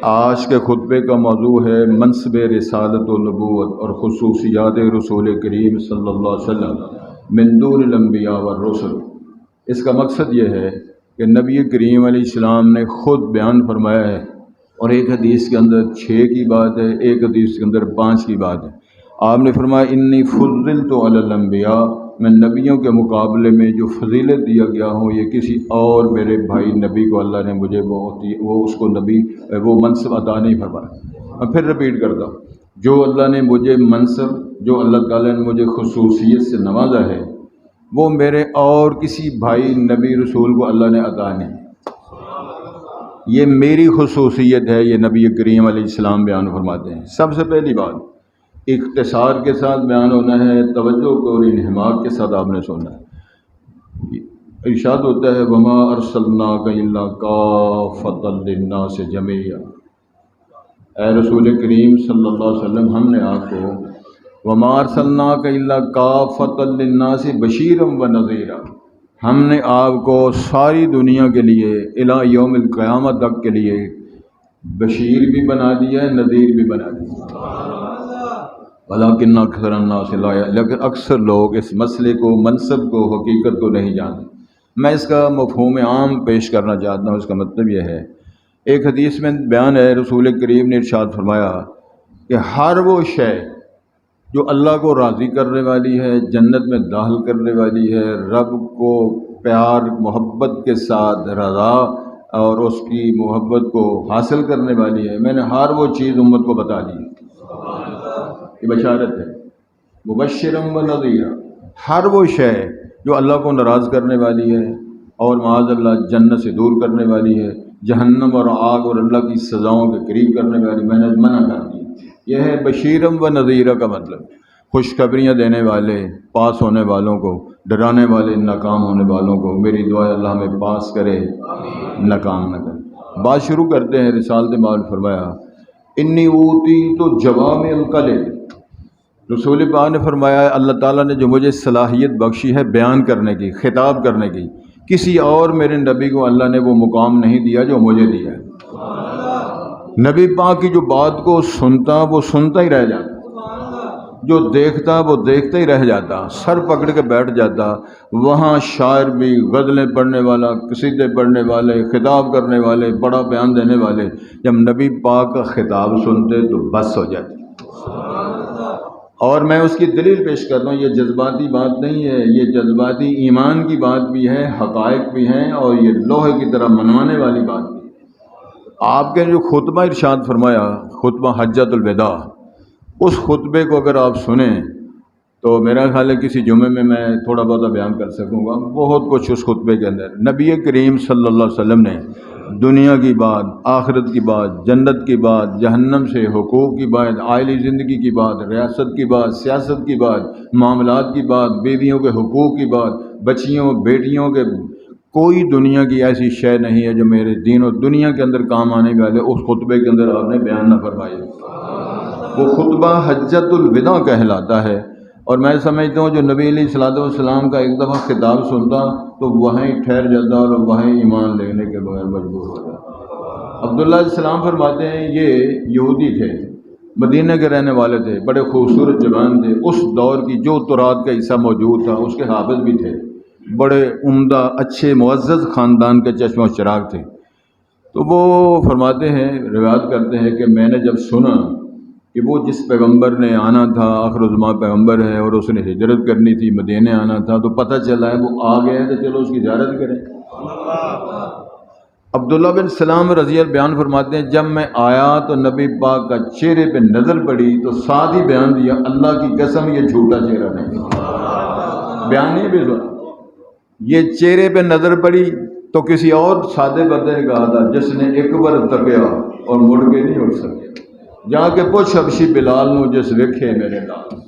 آج کے خطبے کا موضوع ہے منصب رسالت و نبوت اور خصوصیات رسول کریم صلی اللہ علیہ وسلم من دون الانبیاء والرسل۔ اس کا مقصد یہ ہے کہ نبی کریم علیہ السلام نے خود بیان فرمایا ہے، اور ایک حدیث کے اندر 6 کی بات ہے، ایک حدیث کے اندر 5 کی بات ہے۔ آپ نے فرمایا انی فضلت علی الانبیاء، میں نبیوں کے مقابلے میں جو فضیلت دیا گیا ہوں یہ کسی اور میرے بھائی نبی کو اللہ نے مجھے وہ منصب عطا نہیں فرمایا۔ میں پھر رپیٹ کرتا ہوں، جو اللہ نے مجھے منصب، جو اللہ تعالیٰ نے مجھے خصوصیت سے نوازا ہے، وہ میرے اور کسی بھائی نبی رسول کو اللہ نے عطا نہیں۔ یہ میری خصوصیت ہے، یہ نبی کریم علیہ السلام بیان فرماتے ہیں۔ سب سے پہلی بات، اختصار کے ساتھ بیان ہونا ہے، توجہ کو اور انہماک کے ساتھ آپ نے سننا ہے۔ ارشاد ہوتا ہے وما ارسلناک الا کافۃ للناس جميعا، اے رسول کریم صلی اللہ علیہ وسلم، ہم نے آپ کو وما ارسلناک الا کافۃ للناس بشیرا ونذیرا، ہم نے آپ کو ساری دنیا کے لیے الی یوم القیامت تک کے لیے بشیر بھی بنا دیا ہے، نذیر بھی بنا دیا، ولیکن اکثر الناس لا یعلمون، لیکن اکثر لوگ اس مسئلے کو، منصب کو، حقیقت کو نہیں جانتے۔ میں اس کا مفہوم عام پیش کرنا چاہتا ہوں۔ اس کا مطلب یہ ہے، ایک حدیث میں بیان ہے، رسول کریم نے ارشاد فرمایا کہ ہر وہ شے جو اللہ کو راضی کرنے والی ہے، جنت میں داخل کرنے والی ہے، رب کو پیار محبت کے ساتھ رضا اور اس کی محبت کو حاصل کرنے والی ہے، میں نے ہر وہ چیز امت کو بتا دی۔ یہ بشارت ہے، مبشرا و نذیرا، ہر وہ شے جو اللہ کو ناراض کرنے والی ہے اور معاذ اللہ جنت سے دور کرنے والی ہے، جہنم اور آگ اور اللہ کی سزاؤں کے قریب کرنے والی، میں نے منع کر دی۔ یہ ہے بشیرم و نذیرہ کا مطلب، خوشخبریاں دینے والے، پاس ہونے والوں کو، ڈرانے والے، ناکام ہونے والوں کو۔ میری دعا ہے اللہ ہمیں پاس کرے، ناکام نہ کرے۔ بات شروع کرتے ہیں۔ رسالت مآل فرمایا انی اوتیت جوامع الکلم، رسول پاک نے فرمایا اللہ تعالیٰ نے جو مجھے صلاحیت بخشی ہے بیان کرنے کی، خطاب کرنے کی، کسی اور میرے نبی کو اللہ نے وہ مقام نہیں دیا جو مجھے دیا ہے۔ نبی پاک کی جو بات کو سنتا وہ سنتا ہی رہ جاتا، جو دیکھتا وہ دیکھتا ہی رہ جاتا، سر پکڑ کے بیٹھ جاتا۔ وہاں شاعر بھی، غزلیں پڑھنے والا، قصیدے پڑھنے والے، خطاب کرنے والے، بڑا بیان دینے والے، جب نبی پاک کا خطاب سنتے تو بس ہو جاتی۔ اور میں اس کی دلیل پیش کر رہا ہوں، یہ جذباتی بات نہیں ہے، یہ جذباتی ایمان کی بات بھی ہے، حقائق بھی ہیں، اور یہ لوہے کی طرح منوانے والی بات بھی ہے۔ آپ کے جو خطبہ ارشاد فرمایا، خطبہ حجۃ الوداع، اس خطبے کو اگر آپ سنیں تو میرا خیال ہے کسی جمعے میں تھوڑا بہت بیان کر سکوں گا، بہت کچھ اس خطبے کے اندر۔ نبی کریم صلی اللہ علیہ وسلم نے دنیا کی بات، آخرت کی بات، جنت کی بات، جہنم سے حقوق کی بات، عائلی زندگی کی بات، ریاست کی بات، سیاست کی بات، معاملات کی بات، بیویوں کے حقوق کی بات، بچیوں بیٹیوں کے، کوئی دنیا کی ایسی شے نہیں ہے جو میرے دین و دنیا کے اندر کام آنے والے اس خطبے کے اندر آپ نے بیان نہ فرمائی۔ وہ خطبہ حجۃ الوداع کہلاتا ہے، اور میں سمجھتا ہوں جو نبی علیہ الصلوۃ والسلام کا ایک دفعہ خطاب سنتا تو وہیں ٹھہر جاتا اور وہیں ایمان لینے کے بغیر مجبور ہو جاتا۔ عبداللہ علیہ السلام فرماتے ہیں یہ یہودی تھے، مدینہ کے رہنے والے تھے، بڑے خوبصورت جوان تھے، اس دور کی جو تورات کا حصہ موجود تھا اس کے حافظ بھی تھے، بڑے عمدہ اچھے معزز خاندان کے چشم و چراغ تھے۔ تو وہ فرماتے ہیں، روایت کرتے ہیں کہ میں نے جب سنا کہ وہ جس پیغمبر نے آنا تھا، آخر الزمان پیغمبر ہے، اور اس نے ہجرت کرنی تھی، مدینہ آنا تھا، تو پتہ چلا ہے وہ آ گیا ہے تو چلو اس کی زیارت کریں۔ عبداللہ بن سلام رضی اللہ بیان فرماتے ہیں جب میں آیا تو نبی پاک کا چہرے پہ نظر پڑی تو ساتھ ہی بیان دیا اللہ کی قسم یہ جھوٹا چہرہ نہیں، بیان نہیں بھی سنا، یہ چہرے پہ نظر پڑی تو کسی اور سادے بندے نے کہا تھا جس نے ایک بار تکیا اور مڑ کے نہیں اٹھ سکے، جا کے پوچھ حبشی بلال نو جس ویکھے میرے نال،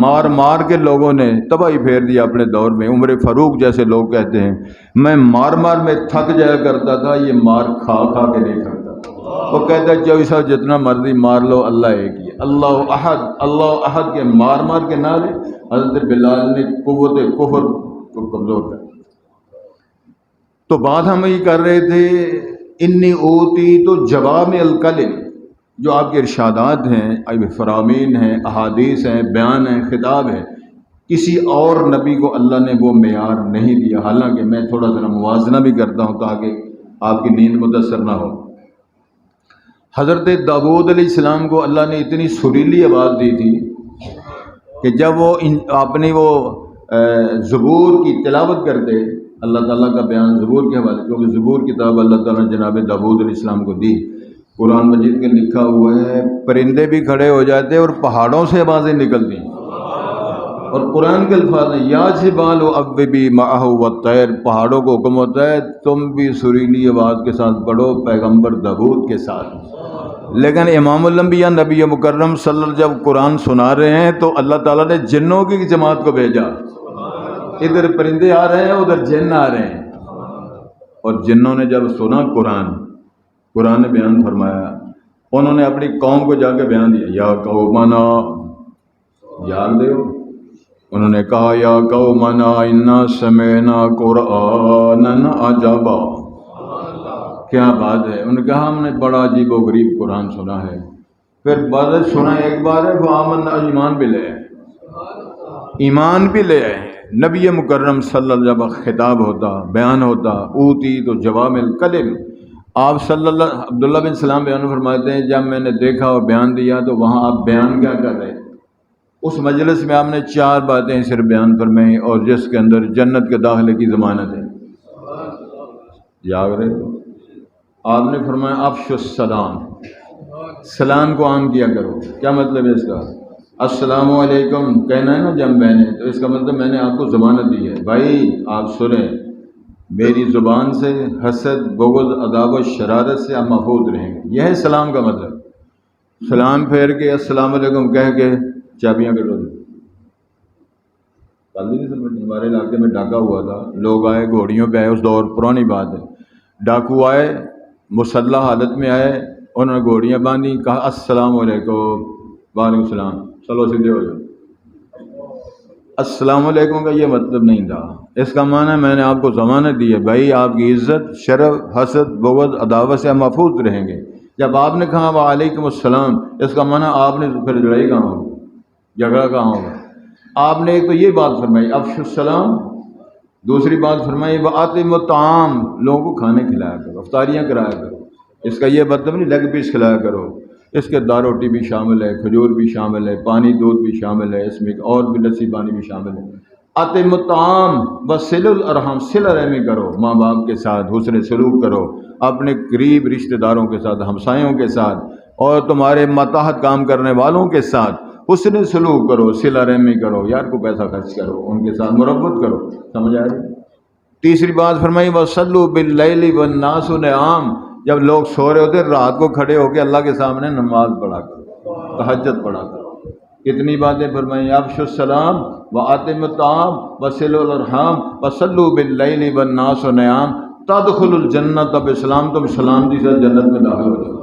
مار مار کے لوگوں نے تباہی پھیر دیا اپنے دور میں۔ عمر فاروق جیسے لوگ کہتے ہیں میں مار مار میں تھک جایا کرتا تھا، یہ مار کھا کھا کے نہیں تھکتا۔ وہ کہتا ہے چوبی صاحب جتنا مرضی مار لو اللہ ایک ہی ہے، اللہ احد، اللہ احد کے مار مار کے نہ لے۔ حضرت بلال نے قوت کفر کو کمزور کر۔ تو بات ہم یہ کر رہے تھے انی اوتی تو جوامع الکلم، جو آپ کے ارشادات ہیں، فرامین ہیں، احادیث ہیں، بیان ہیں، خطاب ہے، کسی اور نبی کو اللہ نے وہ معیار نہیں دیا۔ حالانکہ میں تھوڑا ذرا موازنہ بھی کرتا ہوں تاکہ آپ کی نیند متاثر نہ ہو۔ حضرت داؤد علیہ السلام کو اللہ نے اتنی سریلی آواز دی تھی کہ جب وہ اپنی وہ زبور کی تلاوت کرتے، اللہ تعالیٰ کا بیان زبور کے حوالے، کیونکہ زبور کتاب اللہ تعالیٰ نے جناب داؤد علیہ السلام کو دی، قرآن مجید کے لکھا ہوا ہے پرندے بھی کھڑے ہو جاتے اور پہاڑوں سے آوازیں نکلتی، اور قرآن کے الفاظ ہیں یا جبال اوبی معہ والطیر، پہاڑوں کو حکم ہوتا ہے تم بھی سریلی آواز کے ساتھ پڑھو پیغمبر داؤد کے ساتھ۔ لیکن امام الانبیاء نبی مکرم صلی اللہ علیہ وسلم جب قرآن سنا رہے ہیں تو اللہ تعالیٰ نے جنوں کی جماعت کو بھیجا، ادھر پرندے آ رہے ہیں ادھر جن آ رہے ہیں، اور جنوں نے جب سنا قرآن نے بیان فرمایا، انہوں نے اپنی قوم کو جا کے بیان دیا، یا قومنا، یاد دے، انہوں نے کہا یا قومنا انا سمعنا قرآنا عجبا، کیا بات ہے، انہوں نے کہا ہم نے بڑا عجیب و غریب قرآن سنا ہے۔ پھر بعد سنا ایک بار ہے فآمنا، ایمان بھی لے آئے ہیں۔ نبی مکرم صلی اللہ علیہ وسلم خطاب ہوتا، بیان ہوتا، اوتی تو جوامع الکلم، آپ صلی اللہ عبداللہ بن سلام بیان فرماتے ہیں جب میں نے دیکھا اور بیان دیا تو وہاں آپ بیان کیا کر رہے، اس مجلس میں آپ نے 4 باتیں صرف بیان فرمائیں، اور جس کے اندر جنت کے داخلے کی ضمانت ہے، یاد رہے، آپ نے فرمایا افشوا السلام، سلام کو عام کیا کرو۔ کیا مطلب ہے اس کا؟ السلام علیکم کہنا ہے نا جب میں نے، تو اس کا مطلب میں نے آپ کو ضمانت دی ہے، بھائی آپ سنیں میری زبان سے حسد، بغض، عداوت، شرارت سے آپ محفوظ رہیں گے، یہ ہے سلام کا مطلب۔ سلام پھیر کے السلام علیکم کہہ کے چابیاں کٹو دی، ہمارے علاقے میں ڈاکہ ہوا تھا، لوگ آئے گھوڑیوں پہ آئے، اس دور پرانی بات ہے، ڈاکو آئے مسلح حالت میں آئے، انہوں نے گھوڑیاں باندھی، کہا السلام علیکم، وعلیکم السلام، چلو سیدھے ہو جاؤ۔ السلام علیکم کا یہ مطلب نہیں تھا، اس کا معنی ہے میں نے آپ کو ضمانت دی ہے بھائی آپ کی عزت، شرف، حسد، بغض، عداوت سے محفوظ رہیں گے۔ جب آپ نے کہا وعلیکم السلام، اس کا معنی آپ نے پھر لڑائی کہاں ہوگی، جھگڑا کہاں ہوگا؟ آپ نے ایک تو یہ بات فرمائی افشوا السلام، دوسری بات فرمائی وَأَطْعِمُوا الطَّعَامَ، لوگوں کو کھانے کھلایا کرو، افطاریاں کرایا کرو۔ اس کا یہ مطلب نہیں لیگ پیس کھلایا کرو، اس کے دال روٹی بھی شامل ہے، کھجور بھی شامل ہے، پانی دودھ بھی شامل ہے، اس میں اور بھی لسی پانی بھی شامل ہے۔ اطعموا الطعام وصلوا الارحام، صلہ رحمی کرو، ماں باپ کے ساتھ حسن سلوک کرو، اپنے قریب رشتہ داروں کے ساتھ، ہمسایوں کے ساتھ، اور تمہارے ماتحت کام کرنے والوں کے ساتھ حسن سلوک کرو، صلہ رحمی کرو، یار کو پیسہ خرچ کرو، ان کے ساتھ مربت کرو، سمجھ آئے؟ تیسری بات فرمائی وصلوا باللیل والناس نعام، جب لوگ سو رہے ہوتے رات کو کھڑے ہو کے اللہ کے سامنے نماز پڑھا کرو، تہجد پڑھا کرو۔ کتنی باتیں فرمائیں افشوا السلام وأطعموا الطعام وصلوا الارحام وصلوا باللیل والناس نعام تدخلوا الجنت، بسلام تم سلامتی سے جنت میں داخل ہو جاؤ۔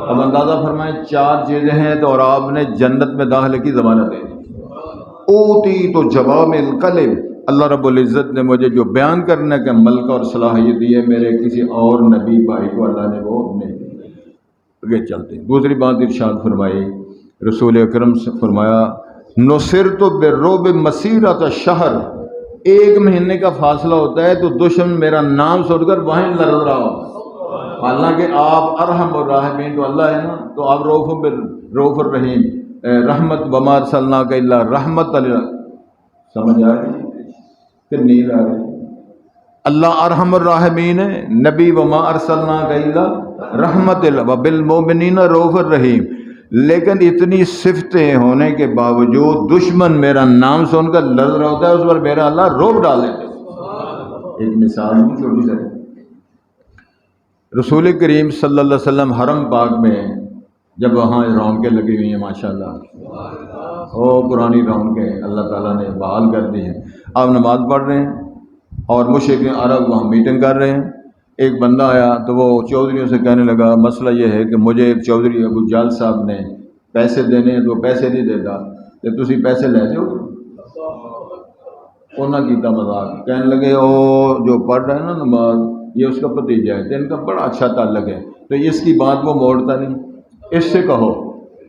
اب اندازہ فرمائیں 4 چیزیں ہیں تو اور آپ نے جنت میں داخلے کی ضمانت دے دی۔ اوتی تو جوامع الکلم، اللہ رب العزت نے مجھے جو بیان کرنے کا ملکہ اور صلاحیت دی ہے میرے کسی اور نبی بھائی کو اللہ نے وہ نہیں دی۔ آگے چلتے ہیں، دوسری بات ارشاد فرمائی رسول اکرم سے، فرمایا نصرت بالرعب مسیرۃ الشہر، 1 مہینے کا فاصلہ ہوتا ہے تو دشمن میرا نام سن کر وہیں لڑ رہا ہو، حالانکہ آپ ارحم الراحمین تو اللہ ہے نا، تو آپ رؤوف الرحیم، رحمت وما ارسلناک الا رحمت للعالمین، سمجھ آ رہی کہ نیند آ رہی؟ اللہ ارحم الراحمین ہے، نبی وما ارسلناک الا رحمت وبالمؤمنین رؤوف الرحیم، لیکن اتنی صفتیں ہونے کے باوجود دشمن میرا نام سن کر لڑ رہا ہوتا ہے، اس پر میرا اللہ روب ڈال دیتے۔ ایک مثال نہیں چھوٹی سی، رسول کریم صلی اللہ علیہ وسلم حرم پاک میں جب وہاں رونقیں لگی ہوئی ہیں ماشاءاللہ، وہ پرانی رونقیں اللہ تعالیٰ نے بحال کر دی ہیں، آپ نماز پڑھ رہے ہیں اور مشرکین عرب وہاں میٹنگ کر رہے ہیں، ایک بندہ آیا تو وہ چودھریوں سے کہنے لگا مسئلہ یہ ہے کہ مجھے ایک چودھری ابو جال صاحب نے پیسے دینے ہیں تو وہ پیسے نہیں دیتا، کہ تسی پیسے لے جاؤ۔ انہوں نے کیتا مذاق، کہنے لگے او جو پڑھ رہا ہے نا نماز، یہ اس کا بھتیجا ہے، تو ان کا بڑا اچھا تعلق ہے، تو اس کی بات وہ موڑتا نہیں، اس سے کہو۔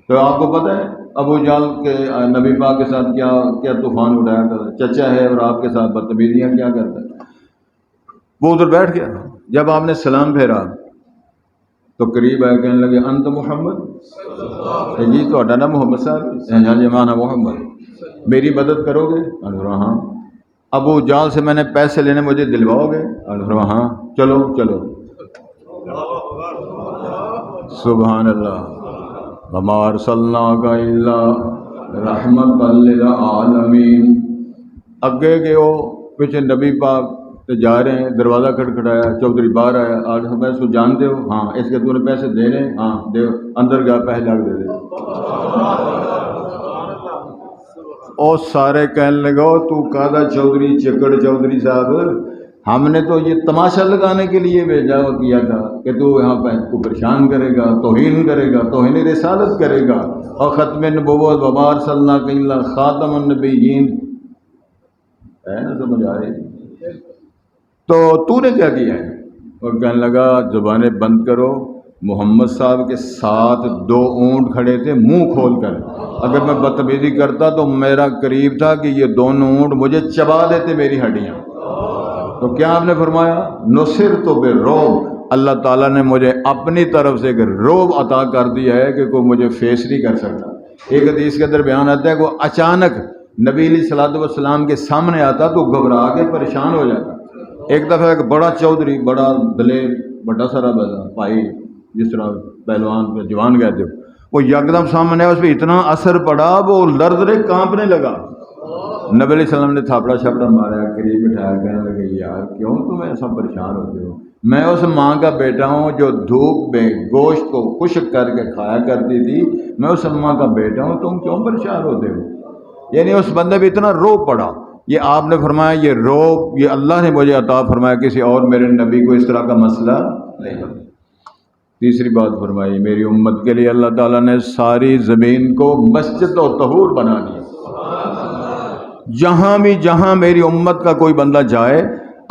تو آپ کو پتہ ہے ابو جہل کے نبی پاک کے ساتھ کیا کیا طوفان اٹھایا کرتا، چچا ہے اور آپ کے ساتھ بدتمیزیاں کیا کرتا ہے۔ وہ ادھر بیٹھ گیا، جب آپ نے سلام پھیرا تو قریب آئے، کہنے لگے انت محمد، جی تو اڈانا محمد صاحب، ہاں جی مانا محمد، میری مدد کرو گے؟ ہاں۔ ابو جال سے میں نے پیسے لینے، مجھے دلواؤ گے؟ ہاں۔ چلو چلو، سبحان اللہ، وما ارسلناک الا رحمۃ للعالمین۔ اگے گئے ہو، پیچھے نبی پاک تو جا رہے ہیں، دروازہ کھٹکھٹایا، چودھری باہر آیا، آج میں اس کو جانتے ہو؟ ہاں۔ اس کے تو نے پیسے دینے؟ ہاں دے، اندر گیا پیسے لا کے دے دے۔ اور سارے کہنے لگا تو کہا چودھری چکڑ چودھری صاحب، ہم نے تو یہ تماشا لگانے کے لیے بھیجا کیا تھا کہ تو یہاں پہ کو پریشان کرے گا، توہین کرے گا، توہین رسالت کرے گا، اور ختم نبوت وما ارسلناک الا خاتم النبیین، ہے نا؟ سمجھ آ رہی؟ تو نے کیا کیا ہے؟ اور کہنے لگا زبانیں بند کرو، محمد صاحب کے ساتھ 2 اونٹ کھڑے تھے منہ کھول کر، اگر میں بدتمیزی کرتا تو میرا قریب تھا کہ یہ 2 اونٹ مجھے چبا دیتے میری ہڈیاں۔ تو کیا آپ نے فرمایا؟ نصرت بالرعب، اللہ تعالیٰ نے مجھے اپنی طرف سے ایک رعب عطا کر دیا ہے کہ کوئی مجھے فیس نہیں کر سکتا۔ ایک حدیث کے اندر بیان آتا ہے کہ وہ اچانک نبی علیہ الصلوۃ والسلام کے سامنے آتا تو گھبرا کے پریشان ہو جاتا۔ ایک دفعہ ایک بڑا چودھری، بڑا دلیر، بڑا سارا بھائی، جس طرح پہلوان پہ جوان کہتے ہو، وہ یکدم سامنے آیا، اس پہ اتنا اثر پڑا وہ لرزنے کانپنے لگا۔ نبی علیہ السلام نے تھاپڑا چھپڑا مارا، قریب بٹھایا، کہنے لگے یار کیوں تم ایسا پریشان ہوتے ہو؟ میں اس ماں کا بیٹا ہوں جو دھوپ میں گوشت کو خشک کر کے کھایا کرتی تھی، میں اس ماں کا بیٹا ہوں، تم کیوں پریشان ہوتے ہو؟ یعنی اس بندے پہ اتنا روب پڑا۔ یہ آپ نے فرمایا یہ روب یہ اللہ نے مجھے عطا فرمایا، کسی اور میرے نبی کو اس طرح کا مسئلہ نہیں۔ تیسری بات فرمائی، میری امت کے لیے اللہ تعالیٰ نے ساری زمین کو مسجد و طہور بنا دیا۔ جہاں میری امت کا کوئی بندہ جائے،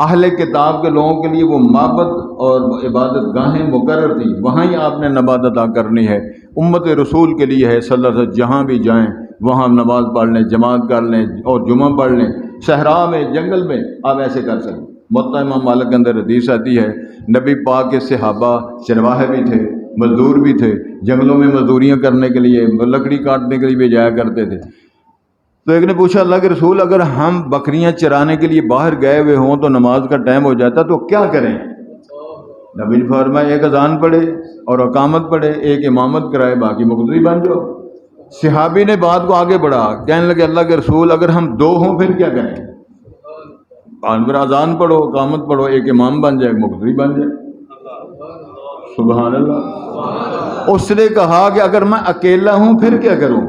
اہل کتاب کے لوگوں کے لیے وہ معبد اور عبادت گاہیں مقرر تھی، وہاں ہی آپ نے نماز ادا کرنی ہے۔ امت رسول کے لیے ہے صلی اللہ علیہ وسلم، جہاں بھی جائیں وہاں نماز پڑھ لیں، جماعت کر لیں اور جمعہ پڑھ لیں، صحرا میں، جنگل میں آپ ایسے کر سکیں۔ موطا امام مالک کے اندر حدیث آتی ہے، نبی پاک کے صحابہ چرواہے بھی تھے، مزدور بھی تھے، جنگلوں میں مزدوریاں کرنے کے لیے، لکڑی کاٹنے کے لیے بھی جایا کرتے تھے۔ تو ایک نے پوچھا اللہ کے رسول، اگر ہم بکریاں چرانے کے لیے باہر گئے ہوئے ہوں تو نماز کا ٹائم ہو جاتا تو کیا کریں؟ نبی نے فرمایا ایک اذان پڑھے اور اقامت پڑھے، ایک امامت کرائے، باقی مقتدی بن جاؤ۔ صحابی نے بات کو آگے بڑھا، کہنے لگے اللہ کے رسول اگر ہم 2 ہوں پھر کیا کریں؟ پھر اذان پڑھو، اقامت پڑھو، ایک امام بن جائے، ایک مقتدی بن جائے۔ سبحان اللہ۔ اس نے کہا کہ اگر میں اکیلا ہوں پھر کیا کروں؟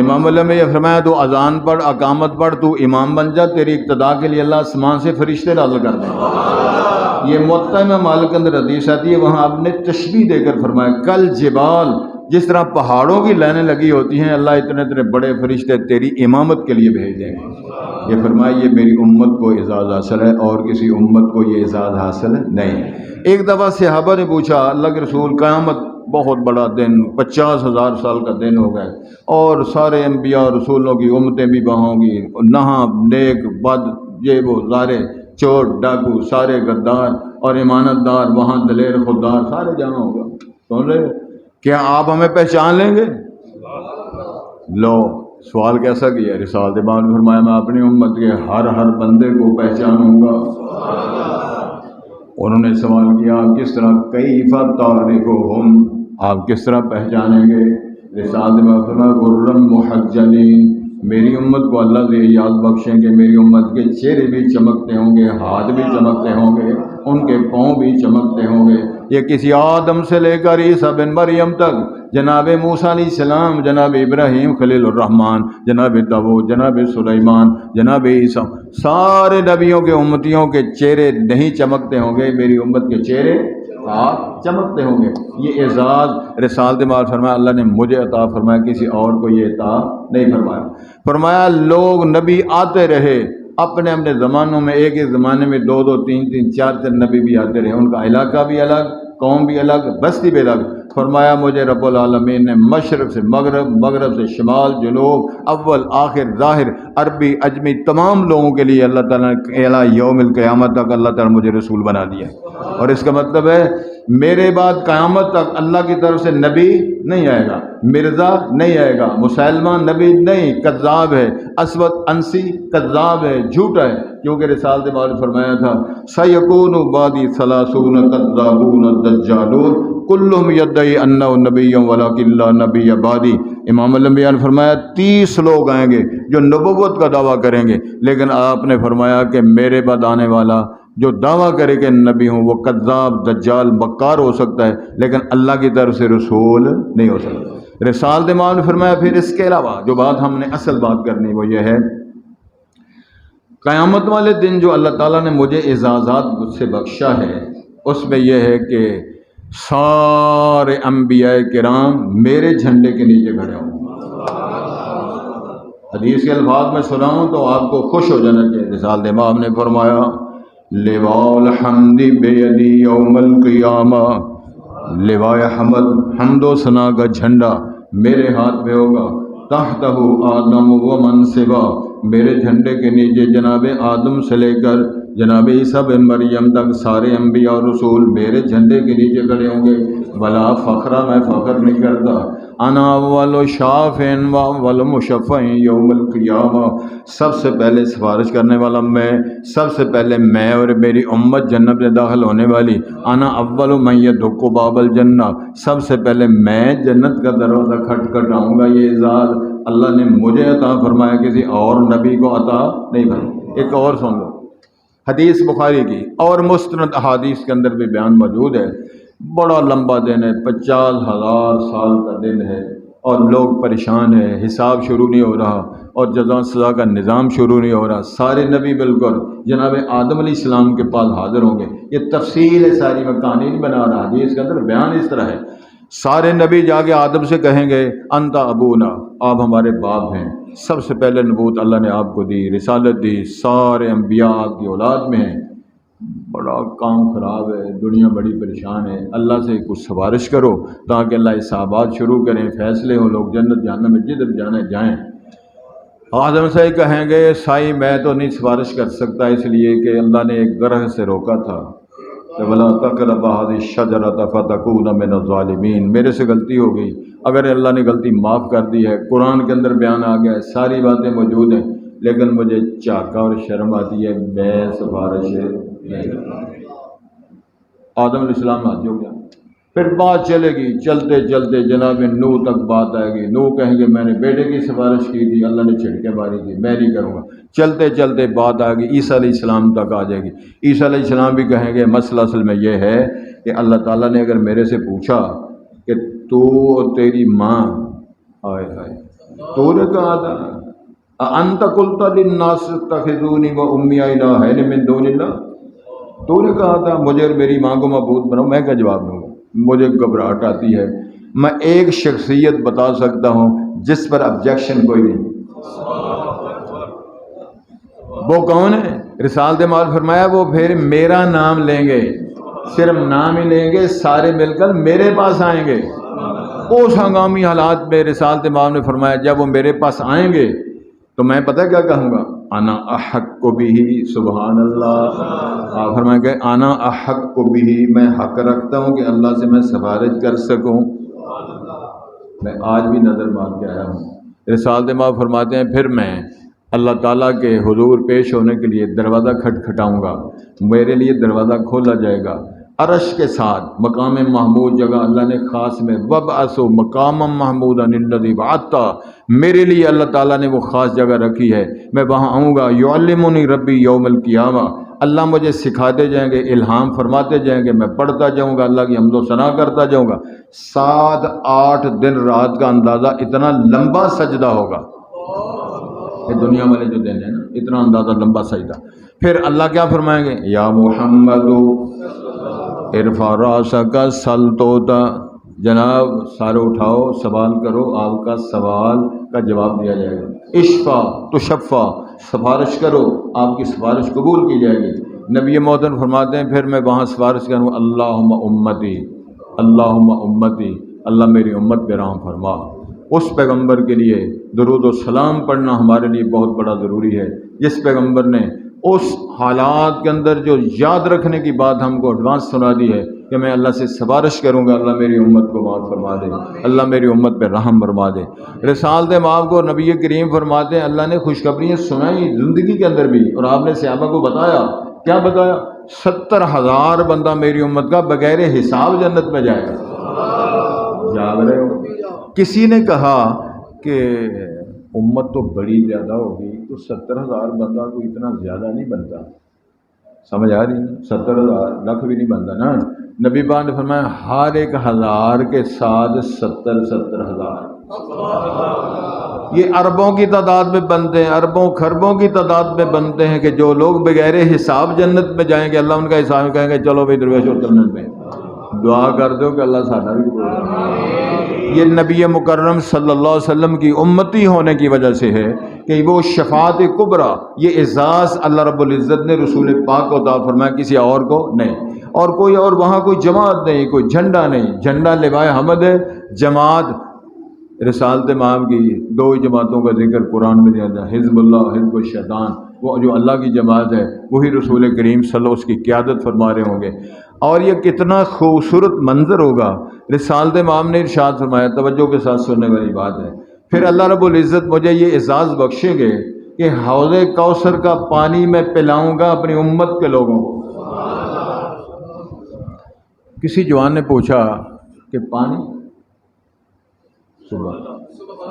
امام اللہ میں یہ فرمایا تو اذان پڑھ، اقامت پڑھ، تو امام بن جا، تیری اقتداء کے لیے اللہ آسمان سے فرشتے نازل کر دیں۔ یہ موطا امام مالک کے اندر حدیث آتی ہے، وہاں آپ نے تشبیہ دے کر فرمایا کل جبال، جس طرح پہاڑوں کی لائنیں لگی ہوتی ہیں، اللہ اتنے اتنے بڑے فرشتے تیری امامت کے لیے بھیج دیں گے۔ یہ فرمایا یہ میری امت کو اعزاز حاصل ہے اور کسی امت کو یہ اعزاز حاصل نہیں۔ ایک دفعہ صحابہ نے پوچھا اللہ کے رسول قیامت بہت بڑا دن، 50,000 سال کا دن ہو گئے اور سارے انبیاء اور رسولوں کی امتیں بھی وہاں ہوں گی، نہاں نیک بد یہ وہ سارے چور ڈاکو سارے غدار اور امانت دار، وہاں دلیر خوددار سارے جمع ہوگا، سن رہے؟ کیا آپ ہمیں پہچان لیں گے؟ لو سوال کیسا کیا رسالت امام نے فرمایا میں اپنی امت کے ہر بندے کو پہچانوں گا۔ انہوں نے سوال کیا کس طرح؟ کیف تعرفہم، آپ کس طرح پہچانیں گے؟ رسالت امام فرمایا غرم محجلین، میری امت کو اللہ سے یاد بخشیں کہ میری امت کے چہرے بھی چمکتے ہوں گے، ہاتھ بھی چمکتے ہوں گے، ان کے پاؤں بھی چمکتے ہوں گے۔ یہ کسی آدم سے لے کر عیسیٰ بن مریم تک، جناب موسیٰ علیہ السلام، جناب ابراہیم خلیل الرحمن، جناب داؤد، جناب سلیمان، جناب عیسیٰ، سارے نبیوں کے امتیوں کے چہرے نہیں چمکتے ہوں گے، میری امت کے چہرے ہاتھ چمکتے ہوں گے۔ یہ اعزاز رسالت مال فرمایا اللہ نے مجھے عطا فرمایا، کسی اور کو یہ عطا نہیں فرمایا۔ فرمایا لوگ نبی آتے رہے، اپنے اپنے زمانوں میں ایک ایک زمانے میں دو دو تین تین چار چار نبی بھی آتے رہے، ان کا علاقہ بھی الگ، قوم بھی الگ، بستی بھی الگ۔ فرمایا مجھے رب العالمین نے مشرق سے مغرب، مغرب سے شمال، جنوب، اول آخر ظاہر، عربی عجمی تمام لوگوں کے لیے اللہ تعالیٰ نے الی یوم القیامت تک اللہ تعالیٰ نے مجھے رسول بنا دیا۔ اور اس کا مطلب ہے میرے بعد قیامت تک اللہ کی طرف سے نبی نہیں آئے گا، مرزا نہیں آئے گا، مسلمہ نبی نہیں، کذاب ہے، اسود انسی کذاب ہے، جھوٹا ہے، کیونکہ رسالت مال فرمایا تھا سیکون بعدی ثلاثون کذابون دجالون کلہم یدعی انہ نبی ولکن لا نبی بعدی۔ امام الانبیاء نے فرمایا 30 لوگ آئیں گے جو نبوت کا دعویٰ کریں گے، لیکن آپ نے فرمایا کہ میرے بعد آنے والا جو دعویٰ کرے کہ نبی ہوں وہ کذاب، دجال، مکار ہو سکتا ہے، لیکن اللہ کی طرف سے رسول نہیں ہو سکتا۔ رسالت مآب نے فرمایا پھر اس کے علاوہ جو بات ہم نے اصل بات کرنی وہ یہ ہے، قیامت والے دن جو اللہ تعالیٰ نے مجھے اعزازات مجھ سے بخشا ہے اس میں یہ ہے کہ سارے انبیاء کرام میرے جھنڈے کے نیچے کھڑے ہوں۔ حدیث کے الفاظ میں سناؤں تو آپ کو خوش ہو جانا چاہیے۔ رسالت مآب نے فرمایا لواء الحمد بیدی یوم القیامہ، لواء حمد و ثنا کا جھنڈا میرے ہاتھ میں ہوگا، تحتہ آدم و من سوا، میرے جھنڈے کے نیچے جناب آدم سے لے کر جناب عیسیٰ بن مریم تک سارے انبیاء اور رسول میرے جھنڈے کے نیچے کھڑے ہوں گے۔ بلا فخرہ، میں فخر نہیں کرتا، انا اول شافع و اول مشفع یوم القیامہ، سب سے پہلے سفارش کرنے والا میں، سب سے پہلے میں اور میری امت جنت میں داخل ہونے والی، انا اول من یدق باب الجنہ، سب سے پہلے میں جنت کا دروازہ کھٹکھٹاؤں گا۔ یہ اعزاز اللہ نے مجھے عطا فرمایا، کسی اور نبی کو عطا نہیں فرمایا۔ ایک اور سن لو، حدیث بخاری کی اور مستند احادیث کے اندر بھی بیان موجود ہے، بڑا لمبا دن ہے، 50,000 سال کا دن ہے، اور لوگ پریشان ہیں، حساب شروع نہیں ہو رہا اور جزا سزا کا نظام شروع نہیں ہو رہا۔ سارے نبی بالکل جناب آدم علیہ السلام کے پاس حاضر ہوں گے۔ یہ تفصیل ہے ساری، میں کہانی نہیں بنا رہا، حدیث کے اندر بیان اس طرح ہے۔ سارے نبی جا کے آدم سے کہیں گے انت ابونا، آپ ہمارے باپ ہیں۔ سب سے پہلے نبوت اللہ نے آپ کو دی، رسالت دی، سارے انبیاء آپ کی اولاد میں ہیں۔ بڑا کام خراب ہے، دنیا بڑی پریشان ہے، اللہ سے کچھ سفارش کرو تاکہ اللہ حسابات شروع کریں، فیصلے ہوں، لوگ جنت جہنم میں جدھر جانے جائیں۔ آدم سے کہیں گے سائی میں تو نہیں سفارش کر سکتا، اس لیے کہ اللہ نے ایک درخت سے روکا تھا کہ وَلَا تَقْرَبَا هَٰذِهِ الشَّجَرَةَ فَتَكُونَ مِنَ الظَّالِمِينَ، میرے سے غلطی ہو گئی، اگر اللہ نے غلطی معاف کر دی ہے، قرآن کے اندر بیان آ گیا ہے، ساری باتیں موجود ہیں، لیکن مجھے چاقا اور شرم آتی ہے، میں سفارش نہیں کرتا۔ آدم علیہ السلام ہاتھ جھک گیا۔ پھر بات چلے گی، چلتے چلتے جناب نوح تک بات آئے گی، نوح کہیں گے میں نے بیٹے کی سفارش کی تھی، اللہ نے چھڑکے ماری تھی، میں نہیں کروں گا۔ چلتے چلتے بات آئے گی، عیسیٰ علیہ السلام تک آ جائے گی، عیسیٰ علیہ السلام بھی کہیں گے مسئلہ اصل میں یہ ہے کہ اللہ تعالیٰ نے اگر میرے سے پوچھا کہ تو اور تیری ماں، آئے ہائے، تو نے کہا تھا انت قلت للناس اتخذونی و امی الہین من دون اللہ، تو نے کہا تھا مجھے اور میری ماں کو معبود بناؤ، میں کیا جواب دوں گا؟ مجھے گھبراہٹ آتی ہے۔ میں ایک شخصیت بتا سکتا ہوں جس پر آبجیکشن کوئی نہیں، وہ کون ہے؟ رسالت مآب فرمایا وہ پھر میرا نام لیں گے، صرف نام ہی لیں گے، سارے مل کر میرے پاس آئیں گے۔ اس ہنگامی حالات میں رسالت مآب نے فرمایا جب وہ میرے پاس آئیں گے تو میں پتہ کیا کہوں گا؟ انا احق بہ، سبحان اللہ۔ آپ فرمائیں کہ انا احق بہ، میں حق رکھتا ہوں کہ اللہ سے میں سفارش کر سکوں۔ میں آج بھی نظر مار کے آیا ہوں۔ رسالت مآب فرماتے ہیں پھر میں اللہ تعالیٰ کے حضور پیش ہونے کے لیے دروازہ کھٹکھٹاؤں گا، میرے لیے دروازہ کھولا جائے گا، عرش کے ساتھ مقام محمود جگہ اللہ نے خاص میں وَبْعَثُ مقام محمودا الذی وعدتہ، میرے لیے اللہ تعالیٰ نے وہ خاص جگہ رکھی ہے، میں وہاں آؤں گا۔ یعلمنی ربی یوم القیامہ، اللہ مجھے سکھاتے جائیں گے، الہام فرماتے جائیں گے، میں پڑھتا جاؤں گا، اللہ کی حمد و ثنا کرتا جاؤں گا۔ 7-8 دن رات کا اندازہ، اتنا لمبا سجدہ ہوگا، یہ دنیا والے جو دن ہیں نا، اتنا اندازہ لمبا سجدہ۔ پھر اللہ کیا فرمائیں گے؟ یا محمد ارفع راسک سل توتا، جناب سارے اٹھاؤ، سوال کرو، آپ کا سوال کا جواب دیا جائے گا۔ اشفا تشفا، سفارش کرو، آپ کی سفارش قبول کی جائے گی۔ نبی محترم فرماتے ہیں پھر میں وہاں سفارش کروں، اللہم امتی، اللہم امتی، اللہ میری امت پہ رحم فرما۔ اس پیغمبر کے لیے درود و سلام پڑھنا ہمارے لیے بہت بڑا ضروری ہے، جس پیغمبر نے اس حالات کے اندر جو یاد رکھنے کی بات ہم کو ایڈوانس سنا دی ہے کہ میں اللہ سے سفارش کروں گا اللہ میری امت کو معاف فرما دے، اللہ میری امت پہ رحم فرما دے۔ رسالت مآب کو نبی کریم فرماتے ہیں اللہ نے خوشخبریاں سنائی زندگی کے اندر بھی، اور آپ نے صحابہ کو بتایا، کیا بتایا؟ 70,000 بندہ میری امت کا بغیر حساب جنت میں جائے گا۔ جاگ رہے ہو؟ کسی نے کہا کہ امت تو بڑی زیادہ ہوگی تو 70,000 بندہ تو اتنا زیادہ نہیں بنتا، سمجھ آ رہی ہے؟ 70,000 لاکھ بھی نہیں بنتا نا۔ نبی پاک نے فرمایا ہر ایک ہزار کے ساتھ 70,000 یہ اربوں کی تعداد میں بنتے ہیں، اربوں خربوں کی تعداد میں بنتے ہیں کہ جو لوگ بغیر حساب جنت میں جائیں گے، اللہ ان کا حساب کہیں گے چلو بھائی درویش اور جنت میں۔ دعا کر دو کہ اللہ سادہ بھی قبول کرے۔ یہ نبی مکرم صلی اللہ علیہ وسلم کی امتی ہونے کی وجہ سے ہے کہ وہ شفاعت کبریٰ، یہ اعزاز اللہ رب العزت نے رسول پاک کو عطا فرمایا، کسی اور کو نہیں۔ اور کوئی اور وہاں کوئی جماعت نہیں، کوئی جھنڈا نہیں، جھنڈا لوائے حمد ہے، جماعت رسالت مآب کی دو ہی جماعتوں کا ذکر قرآن میں دیا ہے، حزب اللہ حزب الشیطان، وہ جو اللہ کی جماعت ہے وہی رسول کریم صلی اللہ علیہ وسلم اس کی قیادت فرما رہے ہوں گے۔ اور یہ کتنا خوبصورت منظر ہوگا، رسالت مآب نے ارشاد فرمایا، توجہ کے ساتھ سننے والی بات ہے، پھر اللہ رب العزت مجھے یہ اعزاز بخشیں گے کہ حوض کوثر کا پانی میں پلاؤں گا اپنی امت کے لوگوں کو۔ کسی جوان نے پوچھا کہ پانی صبح،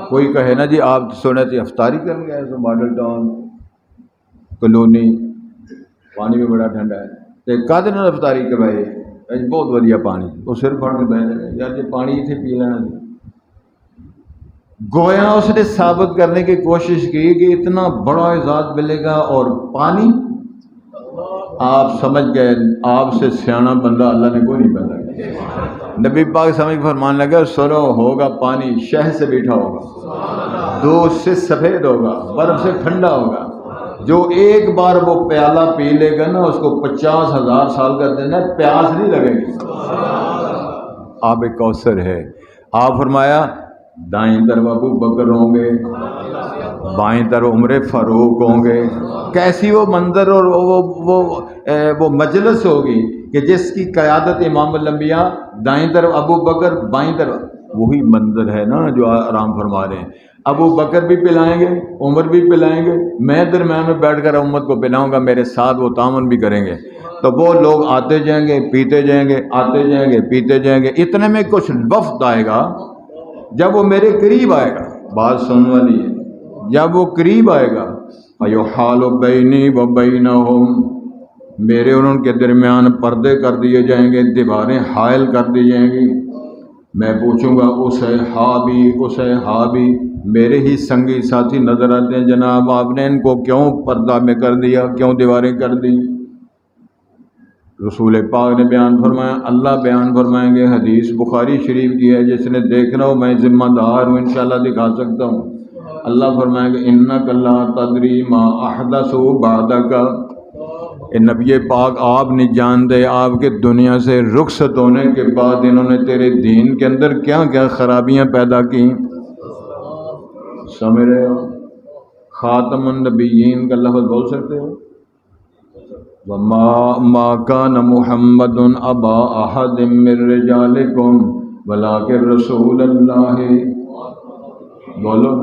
کوئی کہے نا جی آپ سنے تھے افطاری کریں گے تو ماڈل ٹاؤن کلونی پانی بھی بڑا ٹھنڈا ہے، تو کا دن افطاری کروائی بہت ودیا پانی، وہ صرف پڑھ کے بیٹھ یار یہ پانی تھے پی لینا۔ گویا اس نے ثابت کرنے کی کوشش کی کہ اتنا بڑا اعزاز ملے گا، اور پانی آپ سمجھ گئے آپ سے سیانا بندہ اللہ نے کوئی نہیں بنایا۔ نبی پاک سمجھ فرمان لگا سنو ہوگا پانی شہد سے میٹھا ہوگا، دودھ سے سفید ہوگا، برف سے ٹھنڈا ہوگا، جو ایک بار وہ پیالہ پی لے گا نا اس کو 50,000 سال کا دن ہے، پیاس نہیں لگے گی۔ آب کوثر ہے۔ آپ فرمایا دائیں طرف ابو بکر ہوں گے، بائیں طرف عمر فاروق ہوں گے۔ کیسی وہ منظر اور وہ مجلس ہوگی کہ جس کی قیادت امام الانبیاء، دائیں طرف ابو بکر، بائیں طرف، وہی منظر ہے نا جو آرام فرما رہے ہیں۔ ابو بکر بھی پلائیں گے، عمر بھی پلائیں گے، میں درمیان میں بیٹھ کر امت کو پلاؤں گا، میرے ساتھ وہ تعاون بھی کریں گے۔ تو وہ لوگ آتے جائیں گے پیتے جائیں گے، آتے جائیں گے پیتے جائیں گے، اتنے میں کچھ وفد آئے گا، جب وہ میرے قریب آئے گا، بات سننے والی ہے، جب وہ قریب آئے گا فَيُحَالُ بَيْنِي وَبَيْنَهُمْ، میرے اور ان کے درمیان پردے کر دیے جائیں گے، دیواریں حائل کر دی جائیں گی۔ میں پوچھوں گا اسحابی میرے ہی سنگی ساتھی نظر آتے ہیں، جناب آپ نے ان کو کیوں پردہ میں کر دیا، کیوں دیواریں کر دی؟ رسول پاک نے بیان فرمایا، اللہ بیان فرمائیں گے، حدیث بخاری شریف کی ہے، جس نے دیکھنا ہو میں ذمہ دار ہوں، انشاءاللہ دکھا سکتا ہوں۔ اللہ فرمائیں گے اِنَّكَ لَا تَدْرِي مَا أَحْدَثُوا بَعْدَكَ، اے نبی پاک آپ نہیں جانتے آپ کے دنیا سے رخصت ہونے کے بعد انہوں نے تیرے دین کے اندر کیا کیا خرابیاں پیدا کی۔ سمجھ رہے ہو؟ خاتم النبیین کا لفظ بول سکتے ہو؟ وَمَا كَانَ مُحَمَّدٌ أَبَا أَحَدٍ مِّن رِّجَالِكُمْ وَلَٰكِن رَّسُولَ اللَّهِ، بولو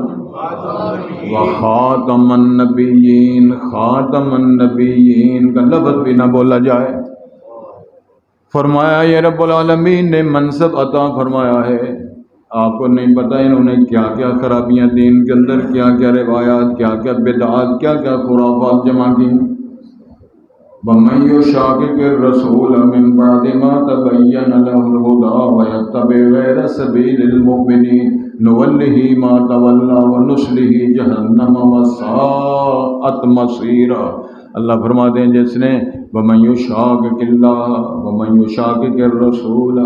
وَخَاتَمَ النَّبِيِّينَ، خاتم النبیین کا لفظ بھی نہ بولا جائے۔ فرمایا یہ رب العالمین نے منصب عطا فرمایا ہے، آپ کو نہیں پتہ انہوں نے کیا کیا خرابیاں دین کے اندر، کیا کیا روایات، کیا کیا بدعات، کیا کیا خرافات جمع کی۔ وَمَن يُشَاقِقِ الرَّسُولَ مِن بَعْدِ مَا تَبَيَّنَ لَهُ الْهُدَىٰ وَيَتَّبِعْ غَيْرَ سَبِيلِ الْمُؤْمِنِينَ نُوَلِّهِ مَا تَوَلَّىٰ وَنُصْلِهِ جَهَنَّمَ وَسَاءَتْ مَصِيرًا۔ اللہ فرماتے ہیں جس نے وَمَن يُشَاقِقِ اللَّهَ وَمَن يُشَاقِقِ الرَّسُولَ،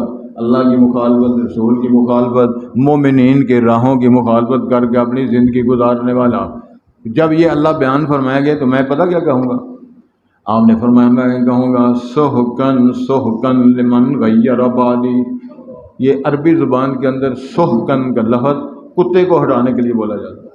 اللہ کی مخالفت، رسول کی مخالفت، مومنین کے راہوں کی مخالفت کر کے اپنی زندگی گزارنے والا، جب یہ اللہ بیان فرمایا گیا تو میں پتہ کیا کہوں گا؟ آپ نے فرمایا میں کہوں گا سحقن سحقن لمن غیر بالی. یہ عربی زبان کے اندر سحقن کا لفظ کتے کو ہٹانے کے لیے بولا جاتا ہے.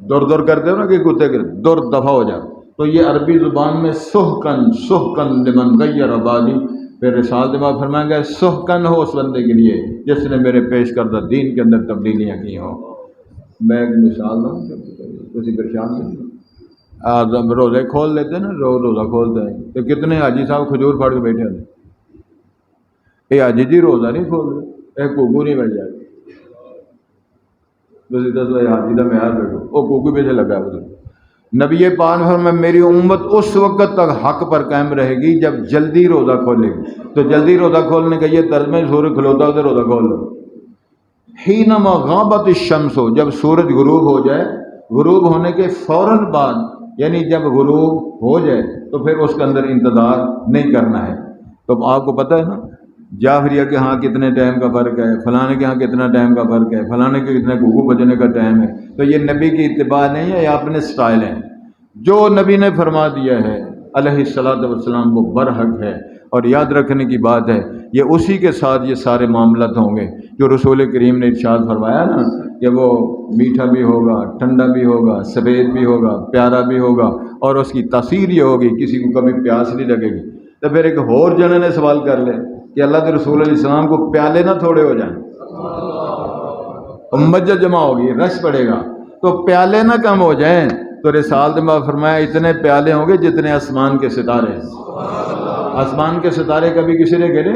دور دور کرتے ہو نا کہ کتے کے دور دفع ہو جائے، تو یہ عربی زبان میں سحقن سحقن لمن غیر بالی. پھر رسالت میں فرمایا گیا سحقن ہو اس بندے کے لیے جس نے میرے پیش کردہ دین کے اندر تبدیلیاں کی ہوں. میں ایک مثال دوں، کسی پریشان نہیں، روزے کھول لیتے نا، روزہ کھولتے ہیں تو کتنے حاجی صاحب کھجور پھاڑ کے بیٹھے ہوتے. یہ حاجی جی روزہ نہیں کھول رہے، ایک کوکو نہیں بن جائے. حاجی کا معیار بیٹھو وہ کوکو پیچھے لگا ہے. نبی پاک فرمایا میری امت اس وقت تک حق پر قائم رہے گی جب جلدی روزہ کھولے گی. تو جلدی روزہ کھولنے کا یہ طرز میں سورج کھلوتا ہو تو روزہ کھول لو. حینما غابت الشمس ہو، جب سورج غروب ہو جائے، غروب ہونے کے فوراً بعد یعنی جب غروب ہو جائے تو پھر اس کے اندر انتظار نہیں کرنا ہے. تو آپ کو پتہ ہے نا جعفریہ کے ہاں کتنے ٹائم کا فرق ہے، فلانے کے ہاں کتنا ٹائم کا فرق ہے، فلانے کے کتنے کوکو بجنے کا ٹائم ہے. تو یہ نبی کی اتباع نہیں ہے، یہ اپنے سٹائل ہیں. جو نبی نے فرما دیا ہے علیہ الصلوۃ والسلام وہ برحق ہے. اور یاد رکھنے کی بات ہے یہ اسی کے ساتھ یہ سارے معاملات ہوں گے جو رسول کریم نے ارشاد فرمایا نا کہ وہ میٹھا بھی ہوگا، ٹھنڈا بھی ہوگا، سفید بھی ہوگا، پیارا بھی ہوگا، اور اس کی تاثیر یہ ہوگی کسی کو کبھی پیاس نہیں لگے گی. تو پھر ایک اور جنے نے سوال کر لے کہ اللہ کے رسول علیہ السلام کو پیالے نہ تھوڑے ہو جائیں، امت جب جمع ہوگی رش پڑے گا تو پیالے نہ کم ہو جائیں. تو رسالت میں فرمایا اتنے پیالے ہوں گے جتنے آسمان کے ستارے. آسمان کے ستارے کبھی کسی نے گنے؟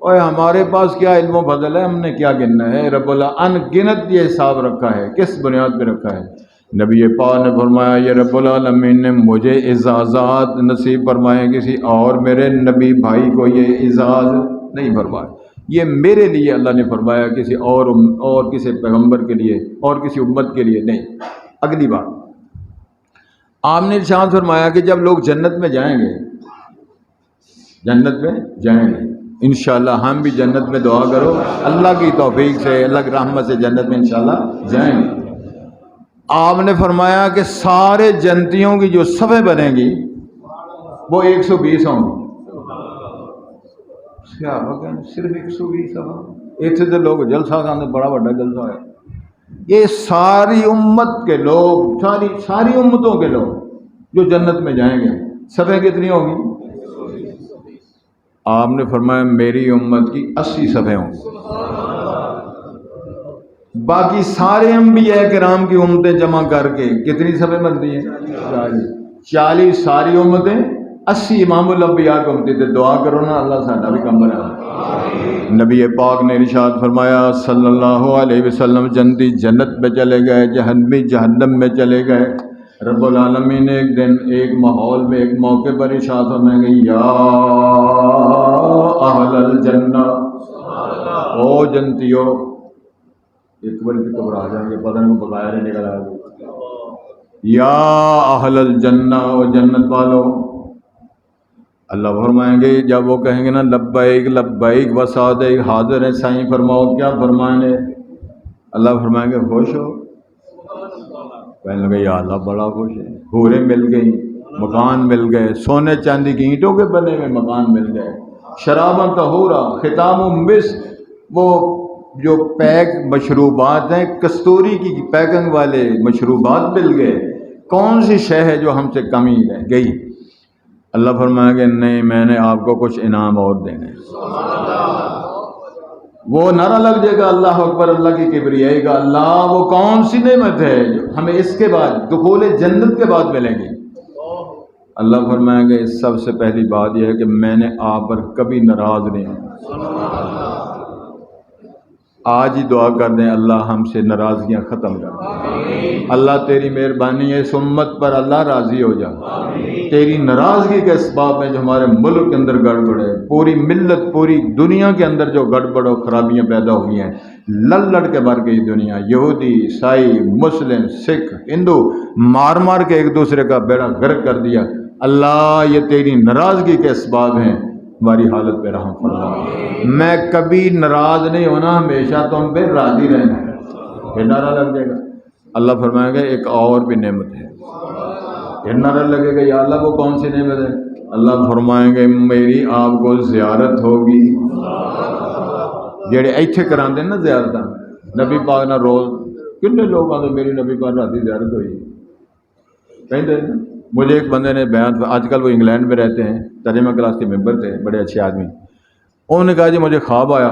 اور ہمارے پاس کیا علم و فضل ہے، ہم نے کیا گننا ہے؟ رب اللہ ان گنت یہ حساب رکھا ہے، کس بنیاد پہ رکھا ہے؟ نبی پاک نے فرمایا یہ رب العالمین نے مجھے اعزازات نصیب فرمائے، کسی اور میرے نبی بھائی کو یہ اعزاز نہیں فرمایا. یہ میرے لیے اللہ نے فرمایا، کسی اور کسی پیغمبر کے لیے اور کسی امت کے لیے نہیں. اگلی بات آپ نے ارشاد فرمایا کہ جب لوگ جنت میں جائیں گے، جنت میں جائیں گے انشاءاللہ، ہم بھی جنت میں دعا کرو اللہ کی توفیق سے، اللہ کی رحمت سے جنت میں انشاءاللہ جائیں گے. آپ نے فرمایا کہ سارے جنتیوں کی جو صفیں بنیں گی وہ 120 ہوں گی. صرف 120 صفحہ ایتھے تو لوگ جلسہ کرتے، بڑا بڑا جلسہ ہے. یہ ساری امت کے لوگ، ساری امتوں کے لوگ جو جنت میں جائیں گے صفیں کتنی ہوں گی؟ آپ نے فرمایا میری امت کی 80 صفیں ہوں گی. باقی سارے انبیاء کرام کی امتیں جمع کر کے کتنی صفیں بنتی ہیں؟ 40 ساری امتیں، 80 امام الانبیاء کی امتیں. تو دعا کرو نا اللہ ساڈا بھی کم بنا. نبی پاک نے ارشاد فرمایا صلی اللہ علیہ وسلم جنتی جنت میں چلے گئے، جہنمی جہنم میں چلے گئے. رب العالمین نے ایک دن ایک ماحول میں ایک موقع پر ارشاد فرمائیں گے یا اہل الجنہ، او جنتیو. ایک بار بھی گھبرا جائیں گے، پتہ نہیں بقایا نہیں نکل آئے گا. یا اہل الجنہ، او جنت والو. اللہ فرمائیں گے جب وہ کہیں گے نا لبیک لبیک وسعدیک، حاضر ہیں سائیں فرماؤ کیا فرمانے. اللہ فرمائیں گے خوش ہو؟ کہنے لگے یا اللہ بڑا خوش ہے. حوریں مل گئی، مکان مل گئے، سونے چاندی کی اینٹوں کے بنے ہوئے مکان مل گئے. شراباً طہورا ختام مسک، وہ جو پیک مشروبات ہیں کستوری کی پیکنگ والے مشروبات مل گئے. کون سی شے ہے جو ہم سے کمی رہ گئی؟ اللہ فرمائے گا نہیں میں نے آپ کو کچھ انعام اور دینے. وہ نعرہ لگ جائے گا اللہ اکبر، اللہ کی کبریائی کا. اللہ وہ کون سی نعمت ہے جو ہمیں اس کے بعد دخول جنت کے بعد ملے گی؟ اللہ فرمائیں گے سب سے پہلی بات یہ ہے کہ میں نے آپ پر کبھی ناراض نہیں ہوں. آج ہی دعا کر دیں اللہ ہم سے ناراضگیاں ختم کر دیں. اللہ تیری مہربانی ہے اس امت پر، اللہ راضی ہو جا. تیری ناراضگی کے اسباب میں جو ہمارے ملک کے اندر گڑبڑ ہے، پوری ملت پوری دنیا کے اندر جو گڑبڑ و خرابیاں پیدا ہو گئی ہیں، لڑ کے مر گئی دنیا. یہودی، عیسائی، مسلم، سکھ، ہندو مار مار کے ایک دوسرے کا بیڑا غرق کر دیا. اللہ یہ تیری ناراضگی کے اسباب ہیں، ہماری حالت پہ رحم فرما. میں کبھی ناراض نہیں ہونا، ہمیشہ تم پہ راضی رہنا ہے. یہ نعرہ لگ جائے گا. اللہ فرمائے گا ایک اور بھی نعمت ہے. پھر نعرہ لگے گا یا اللہ وہ کون سی نعمت ہے؟ اللہ فرمائیں گے میری آپ کو زیارت ہوگی. جڑے ایتھے کراندے نا زیارت نبی پاک نہ روز کتنے لوگ آتے میری نبی پاک راتی زیارت ہوئی کہیں. مجھے ایک بندے نے بیان، آج کل وہ انگلینڈ میں رہتے ہیں، ترجمہ کلاس کے ممبر تھے، بڑے اچھے آدمی. انہوں نے کہا جی مجھے خواب آیا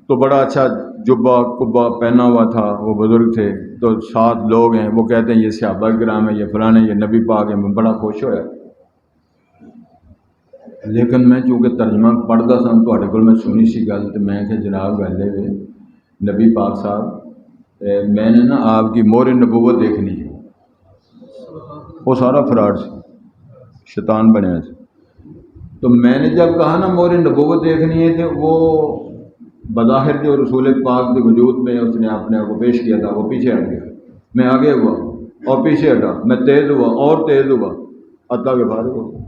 تو بڑا اچھا جبہ کبا پہنا ہوا تھا، وہ بزرگ تھے، تو 7 لوگ ہیں، وہ کہتے ہیں یہ صحابہ کرام ہیں، یہ فلاں ہیں، یہ نبی پاک ہیں. میں بڑا خوش ہویا، لیکن میں چونکہ ترجمہ پڑھتا سا تھوڑے کو میں سنی سی گل تو میں کہ جناب گل ہے نبی پاک صاحب میں نے نا آپ کی مہر نبوت دیکھنی ہے. وہ سارا فراڈ سے شیطان بنیا سے. تو میں نے جب کہا نا مہر نبوت دیکھنی ہے تو وہ بظاہر جو رسول پاک کے وجود میں اس نے اپنے آپ کو پیش کیا تھا وہ پیچھے ہٹ گیا. میں آگے ہوا اور پیچھے ہٹا، میں تیز ہوا اور تیز ہوا، عطا کے فارغ ہو گیا.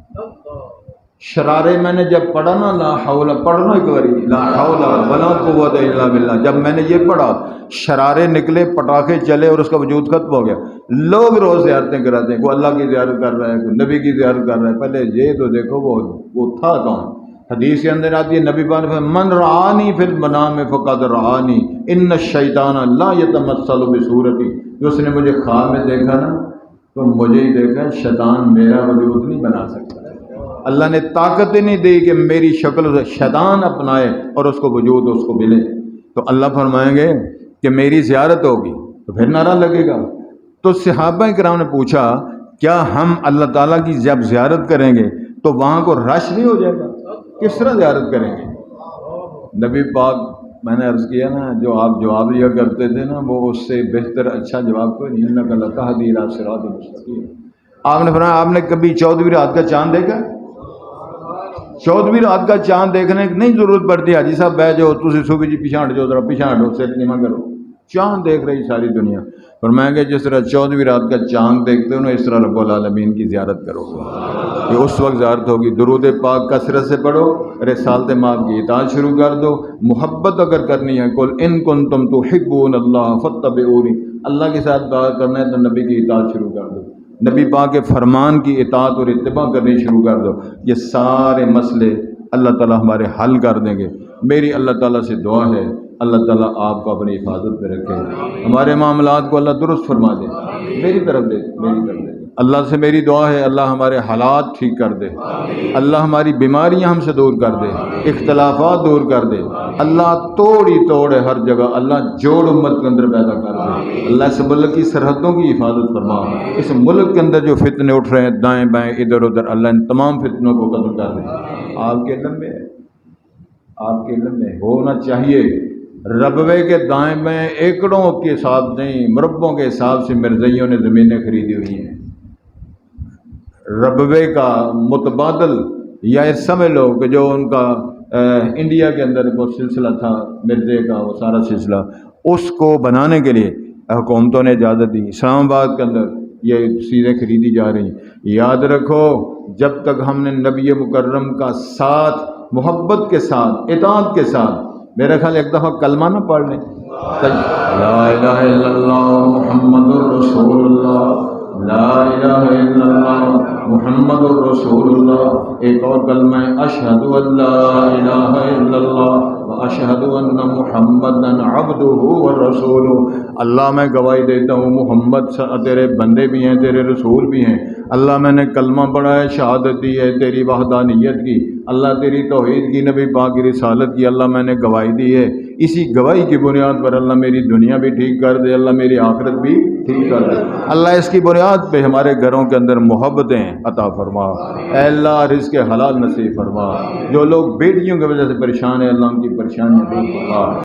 شرارے میں نے جب پڑھا نا لا حول، پڑھنا ایک باری لا حول ولا قوت الا باللہ، جب میں نے یہ پڑھا شرارے نکلے، پٹاخے چلے اور اس کا وجود ختم ہو گیا. لوگ روز زیارتیں کراتے ہیں، کوئی اللہ کی زیارت کر رہا ہے، کوئی نبی کی زیارت کر رہا ہے. پہلے یہ تو دیکھو وہ تھا کون. حدیث کے اندر آتی ہے نبی پاک نے من رعانی فی المنام فقد رعانی ان الشیطان لا یتمثل بصورتی. جو اس نے مجھے خواب میں دیکھا نا تو مجھے ہی دیکھا، شیطان میرا وجود نہیں بنا سکتا. اللہ نے طاقت ہی نہیں دی کہ میری شکل سے شیطان اپنائے اور اس کو وجود اس کو ملے. تو اللہ فرمائیں گے کہ میری زیارت ہوگی تو پھر نعرہ لگے گا. تو صحابہ کرام نے پوچھا کیا ہم اللہ تعالیٰ کی جب زیارت کریں گے تو وہاں کو رش نہیں ہو جائے گا؟ کس طرح زیارت کریں گے؟ نبی پاک میں نے عرض کیا نا جو آپ جواب لیا کرتے تھے نا وہ اس سے بہتر اچھا جواب کوئی نہیں. انک لتہدی الی صراط مستقیم. آپ نے فرمایا آپ نے کبھی 14ویں رات کا چاند دیکھا؟ 14ویں رات کا چاند دیکھنے کی نہیں ضرورت پڑتی. حاجی صاحب بہ جاؤ تسی صبح جی پیچھے ہٹ جاؤ، ذرا پیچھے ہٹو، سر نیما کرو. چاند دیکھ رہی ساری دنیا. فرمایا کہ جس طرح 14ویں رات کا چاند دیکھتے ہو نا اس طرح رب العالمین کی زیارت کرو. یہ اس وقت زیارت ہوگی. درود پاک کثرت سے پڑھو، رسالت مآب کی اطاعت شروع کر دو. محبت اگر کرنی ہے قل ان کنتم تحبون اللہ فاتبعونی، اللہ کے ساتھ بات کرنا ہے تو نبی کی اطاعت شروع کر دو، نبی پاک کے فرمان کی اطاعت اور اتباع کرنی شروع کر دو. یہ سارے مسئلے اللہ تعالیٰ ہمارے حل کر دیں گے. میری اللہ تعالیٰ سے دعا ہے اللہ تعالیٰ آپ کو اپنی حفاظت پہ رکھے، ہمارے معاملات کو اللہ درست فرما دے. میری طرف دے، میری طرف دے. اللہ سے میری دعا ہے اللہ ہمارے حالات ٹھیک کر دے، اللہ ہماری بیماریاں ہم سے دور کر دے، اختلافات دور کر دے. اللہ توڑی توڑ ہے ہر جگہ، اللہ جوڑ امت کے اندر پیدا کر دے. اللہ اس ملک کی سرحدوں کی حفاظت فرما. اس ملک کے اندر جو فتنے اٹھ رہے ہیں دائیں بائیں ادھر ادھر، اللہ ان تمام فتنوں کو ختم کر دے. آپ کے علم میں، آپ کے علم میں ہونا چاہیے ربوے کے دائیں بائیں ایکڑوں کے حساب نہیں مربوں کے حساب سے مرزائیوں نے زمینیں خریدی ہوئی ہیں. ربوے کا متبادل یا سمجھ لو کہ جو ان کا انڈیا کے اندر وہ سلسلہ تھا مرزے کا، وہ سارا سلسلہ اس کو بنانے کے لیے حکومتوں نے اجازت دی. اسلام آباد کے اندر یہ چیزیں خریدی جا رہی ہیں. یاد رکھو جب تک ہم نے نبی مکرم کا ساتھ محبت کے ساتھ اطاعت کے ساتھ، میرا خیال ایک دفعہ کلمہ نہ پڑھ لیں لا الہ الا اللہ محمد الرسول اللہ، لا الہ الا اللہ محمد الرسول اللہ. ایک اور کلمہ ہے اشہد ان لا الہ الا اللہ واشہد ان محمدا عبدہ ورسولہ. اللہ میں گواہی دیتا ہوں محمد تیرے بندے بھی ہیں تیرے رسول بھی ہیں. اللہ میں نے کلمہ پڑھا ہے، شہادت دی ہے تیری وحدانیت کی، اللہ تیری توحید کی، نبی پاک کی رسالت کی، اللہ میں نے گواہی دی ہے. اسی گواہی کی بنیاد پر اللہ میری دنیا بھی ٹھیک کر دے، اللہ میری آخرت بھی ٹھیک کر دے. اللہ اس کی بنیاد پہ ہمارے گھروں کے اندر محبتیں عطا فرما. اے اللہ رزق حلال نصیب فرما. جو لوگ بیٹیوں کی وجہ سے پریشان ہیں اللہ ان کی پریشانیاں دور فرما.